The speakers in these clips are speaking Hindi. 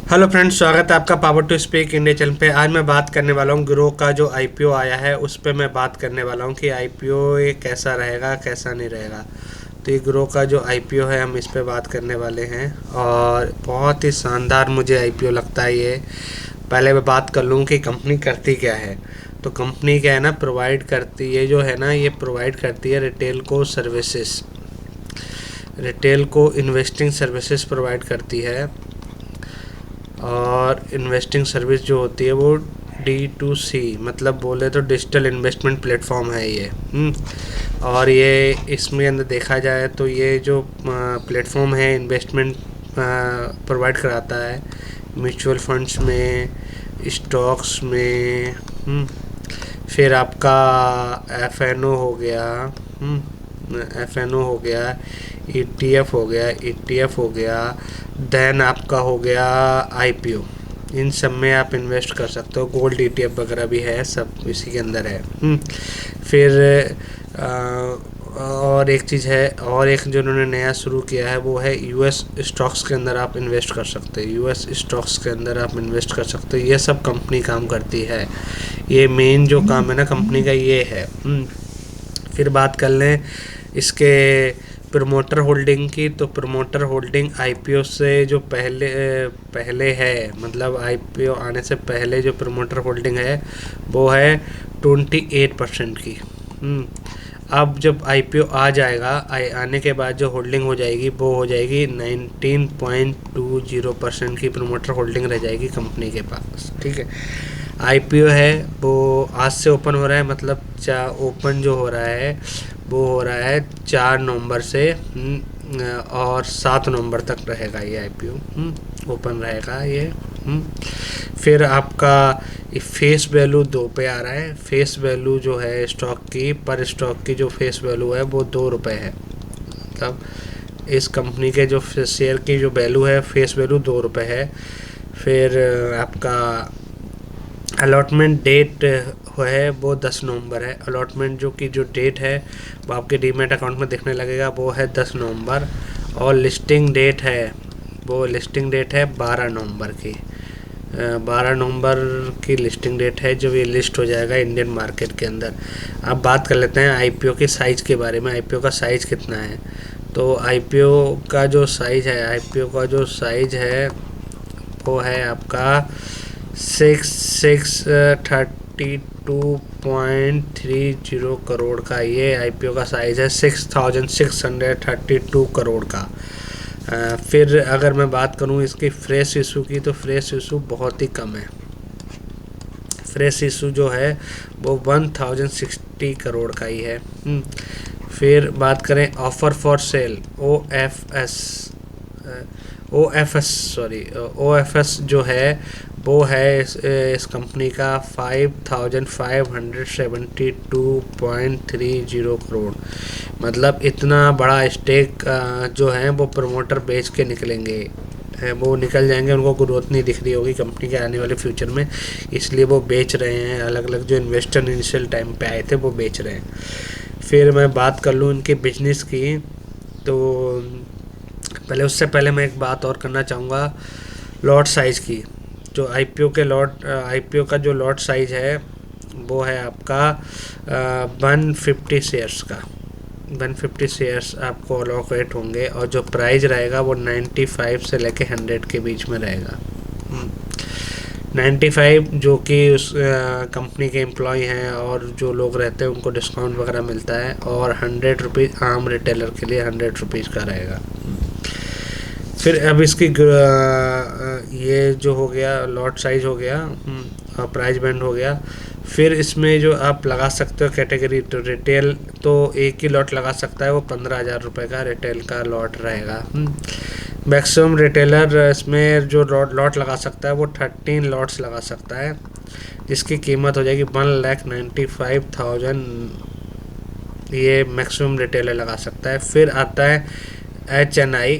हेलो फ्रेंड्स, स्वागत है आपका power to speak India channel पे। आज मैं बात करने वाला हूँ ग्रो का जो आईपीओ आया है उस पे मैं बात करने वाला हूँ कि आईपीओ ये कैसा रहेगा कैसा नहीं रहेगा। तो ये ग्रो का जो आईपीओ है हम इस पे बात करने वाले हैं और बहुत ही शानदार मुझे आईपीओ लगता है ये। पहले मैं बात कर लूँ कि कंपनी करती क्या है। तो कंपनी क्या है ना, प्रोवाइड करती है जो है ना, ये प्रोवाइड करती है रिटेल को इन्वेस्टिंग सर्विसेज प्रोवाइड करती है। और इन्वेस्टिंग सर्विस जो होती है वो D2C मतलब बोले तो डिजिटल इन्वेस्टमेंट प्लेटफॉर्म है ये। और ये इसमें अंदर देखा जाए तो ये जो प्लेटफॉर्म है इन्वेस्टमेंट प्रोवाइड कराता है म्यूचुअल फंड्स में, स्टॉक्स में। फिर आपका एफएनओ हो गया, एफएनओ हो गया, ईटीएफ हो गया, देन आपका हो गया आईपीओ। इन सब में आप इन्वेस्ट कर सकते हो। गोल्ड ईटीएफ वगैरह भी है, सब इसी के अंदर है। फिर और एक चीज़ है, और एक जो उन्होंने नया शुरू किया है वो है यूएस स्टॉक्स के अंदर आप इन्वेस्ट कर सकते हो। यूएस स्टॉक्स के अंदर आप इन्वेस्ट कर सकते हो। ये सब कंपनी काम करती है। ये मेन जो काम है ना कंपनी का ये है। फिर बात कर लें इसके प्रमोटर होल्डिंग की। तो प्रमोटर होल्डिंग आईपीओ से जो पहले है, मतलब आईपीओ आने से पहले जो प्रमोटर होल्डिंग है वो है 28% की। अब जब आईपीओ आ जाएगा, आने के बाद जो होल्डिंग हो जाएगी वो हो जाएगी 19.20% की प्रमोटर होल्डिंग रह जाएगी कंपनी के पास। ठीक है। आईपीओ है वो आज से ओपन हो रहा है, मतलब ओपन जो हो रहा है वो हो रहा है 4 नवंबर से और 7 नवंबर तक रहेगा ये आईपीओ ओपन रहेगा ये। फिर आपका फेस वैल्यू 2 पे आ रहा है। फेस वैल्यू जो है स्टॉक की, पर स्टॉक की जो फेस वैल्यू है वो 2 रुपये है। मतलब इस कंपनी के जो शेयर की जो वैल्यू है, फेस वैल्यू 2 रुपये है। फिर आपका अलॉटमेंट डेट है वो 10 नवंबर है। अलॉटमेंट जो डेट है वो आपके डीमैट अकाउंट में दिखने लगेगा, वो है 10 नवंबर। और लिस्टिंग डेट है 12 नवंबर की। 12 नवंबर की लिस्टिंग डेट है जब ये लिस्ट हो जाएगा इंडियन मार्केट के अंदर। अब बात कर लेते हैं आईपीओ के साइज़ के बारे में। आईपीओ का साइज़ कितना है? तो आईपीओ का जो साइज़ है वो है आपका 632.30 करोड़ का। ये आईपीओ का साइज़ है 6632 करोड़ का। फिर अगर मैं बात करूं इसकी फ्रेश इशू की, तो फ्रेश इशू बहुत ही कम है। फ्रेश इशू जो है वो 1060 करोड़ का ही है। फिर बात करें offer for sale O F S जो है वो है इस कंपनी का 5572.30 करोड़। मतलब इतना बड़ा स्टेक जो है वो प्रमोटर बेच के निकलेंगे, वो निकल जाएंगे। उनको ग्रोथ नहीं दिख रही होगी कंपनी के आने वाले फ्यूचर में, इसलिए वो बेच रहे हैं। अलग अलग जो इन्वेस्टर इनिशियल टाइम पे आए थे वो बेच रहे हैं। फिर मैं बात कर लूँ इनके बिजनेस की, तो उससे पहले मैं एक बात और करना चाहूँगा लॉट साइज़ की। जो आईपीओ का जो लॉट साइज़ है वो है आपका 150 शेयर्स का। 150 शेयर्स आपको अलॉकेट होंगे और जो प्राइस रहेगा वो 95 से लेके 100 के बीच में रहेगा। 95 जो कि उस कंपनी के एम्प्लॉय हैं और जो लोग रहते हैं उनको डिस्काउंट वगैरह मिलता है, और 100 रुपीज़ आम रिटेलर के लिए 100 रुपीज़ का रहेगा। फिर अब इसकी ये जो हो गया लॉट साइज हो गया और प्राइस बैंड हो गया। फिर इसमें जो आप लगा सकते हो कैटेगरी, तो रिटेल तो एक ही लॉट लगा सकता है, वो 15,000 रुपये का रिटेल का लॉट रहेगा। मैक्सिमम रिटेलर इसमें जो लॉट लगा सकता है वो 13 लॉट्स लगा सकता है, जिसकी कीमत हो जाएगी 1,95,000। ये मैक्सिमम रिटेलर लगा सकता है। फिर आता है HNI,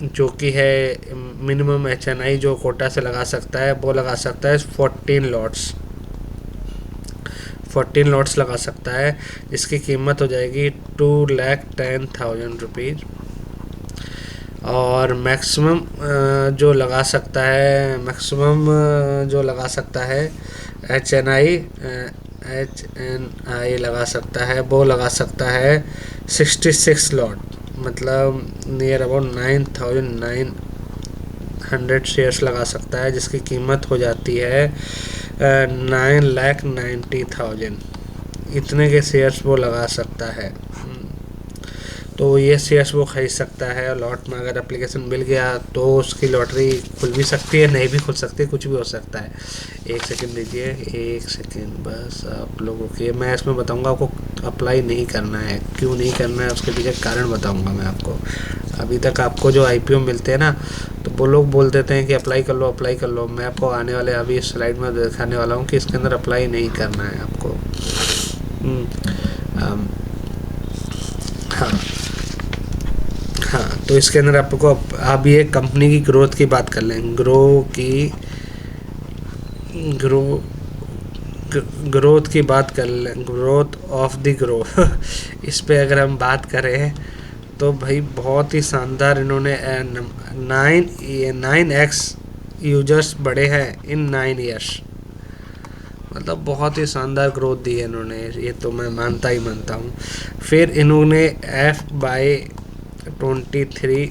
जो कि है मिनिमम HNI जो कोटा से लगा सकता है, वो लगा सकता है 14 लॉट्स लगा सकता है, जिसकी कीमत हो जाएगी 2,10,000 रुपीज़। और मैक्सिमम जो लगा सकता है एच एन आई लगा सकता है, वो लगा सकता है 66 लॉट, मतलब नियर अबाउट 9,900 शेयर्स लगा सकता है, जिसकी कीमत हो जाती है 9,90,000। इतने के शेयर्स वो लगा सकता है। तो ये शेयर्स वो खरीद सकता है, और लॉट में अगर एप्लीकेशन मिल गया तो उसकी लॉटरी खुल भी सकती है, नहीं भी खुल सकती है, कुछ भी हो सकता है। एक सेकंड दीजिए, एक सेकंड बस आप लोगों की, मैं इसमें बताऊंगा आपको अप्लाई नहीं करना है, क्यों नहीं करना है उसके पीछे कारण बताऊंगा मैं आपको। अभी तक आपको जो आईपीओ मिलते हैं ना, तो वो लोग बोल देते हैं कि अप्लाई कर लो, अप्लाई कर लो। मैं आपको आने वाले अभी इस स्लाइड में दिखाने वाला हूँ कि इसके अंदर अप्लाई नहीं करना है आपको। हाँ हाँ, तो इसके अंदर आपको अब ये कंपनी की ग्रोथ की बात कर लें, ग्रो ग्रोथ की बात कर लें, ग्रोथ ऑफ द ग्रो इस पे अगर हम बात करें तो भाई बहुत ही शानदार इन्होंने 9x यूजर्स बढ़े हैं इन 9 ईयर्स, मतलब बहुत ही शानदार ग्रोथ दी है इन्होंने, ये तो मैं मानता ही मानता हूँ। फिर इन्होंने F/23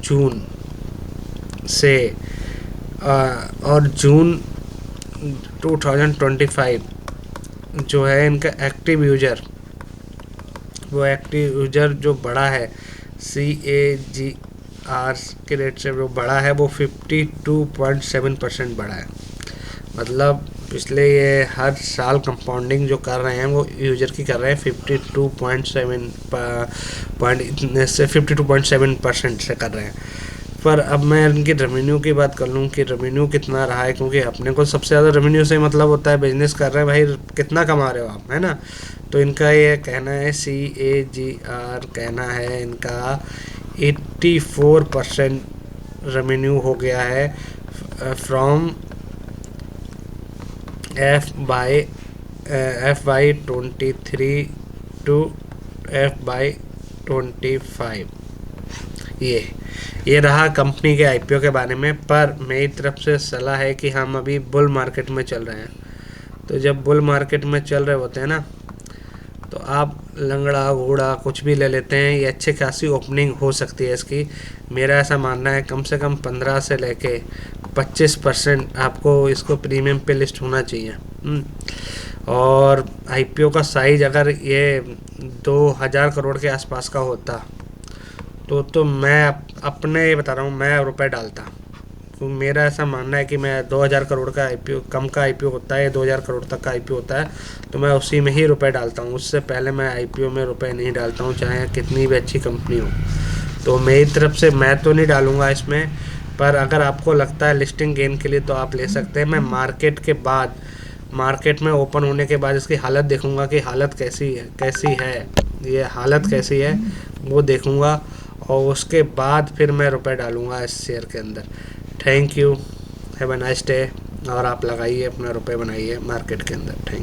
जून से और जून 2025 जो है इनका एक्टिव यूजर, वो एक्टिव यूजर जो बढ़ा है CAGR के रेट से जो बढ़ा है वो 52.7% बढ़ा है। मतलब पिछले ये हर साल कंपाउंडिंग जो कर रहे हैं वो यूजर की कर रहे हैं 52.7% से कर रहे हैं। पर अब मैं इनकी रेवेन्यू की बात कर लूँ कि रेवेन्यू कितना रहा है, क्योंकि अपने को सबसे ज़्यादा रेवेन्यू से मतलब होता है बिजनेस कर रहे हैं भाई कितना कमा रहे हो आप, है ना। तो इनका ये कहना है CAGR कहना है इनका 84% रेवेन्यू हो गया है फ्रॉम FY23 टू FY25। ये रहा कंपनी के आईपीओ के बारे में। पर मेरी तरफ से सलाह है कि हम अभी बुल मार्केट में चल रहे हैं, तो जब बुल मार्केट में चल रहे होते हैं ना, तो आप लंगड़ा घोड़ा कुछ भी ले लेते हैं, ये अच्छी खासी ओपनिंग हो सकती है इसकी। मेरा ऐसा मानना है कम से कम 15 से लेके 25% आपको इसको प्रीमियम पे लिस्ट होना चाहिए। और आईपीओ का साइज अगर ये 2000 करोड़ के आसपास का होता तो मैं अपने बता रहा हूँ, मैं रुपए डालता। तो मेरा ऐसा मानना है कि मैं 2000 करोड़ का आईपीओ, कम का आईपीओ होता है, 2000 करोड़ तक का आईपीओ होता है, तो मैं उसी में ही रुपए डालता हूँ। उससे पहले मैं आईपीओ में रुपए नहीं डालता हूँ, चाहे कितनी भी अच्छी कंपनी हो। तो मेरी तरफ से मैं तो नहीं डालूँगा इसमें, पर अगर आपको लगता है लिस्टिंग गेन के लिए तो आप ले सकते हैं। मैं मार्केट में ओपन होने के बाद इसकी हालत देखूँगा कि हालत कैसी है, ये हालत कैसी है वो देखूँगा, और उसके बाद फिर मैं रुपए डालूँगा इस शेयर के अंदर। Thank you, have a nice day. और आप लगाइए अपना रुपए बनाइए मार्केट के अंदर। थैंक